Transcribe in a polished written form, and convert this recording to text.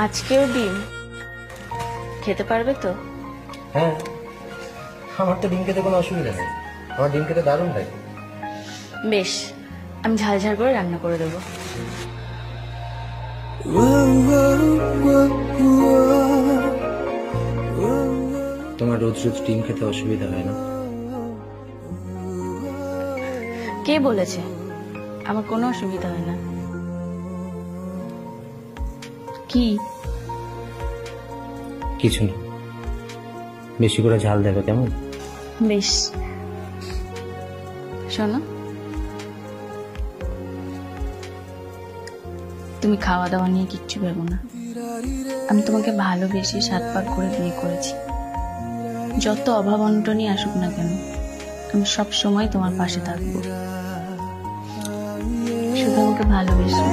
আজকেও ডিম খেতে পারবে তো? হ্যাঁ, আমার তো ডিম খেতে কোনো অসুবিধা নেই। আমার ডিম খেতে দারুণ লাগে। বেশ, আমি ঝাল ঝাল করে রান্না করে দেবো। তোমার রোজ রোজ ডিম খেতে অসুবিধা হয় না? কে বলেছে আমার কোনো অসুবিধা হয় না? কি? কিছু না, বেশি করে ঝাল দেবে কেমন? বেশ। শোনো, তুমি খাওয়া দাওয়া নিয়ে কিচ্ছু ভেবো না। আমি তোমাকে ভালোবেসে 7 পাক করে বিয়ে করেছি। যত অভাব অনটনই আসুক না কেন, আমি সব সময় তোমার পাশে থাকবো। শুধু আমাকে ভালোবেসো।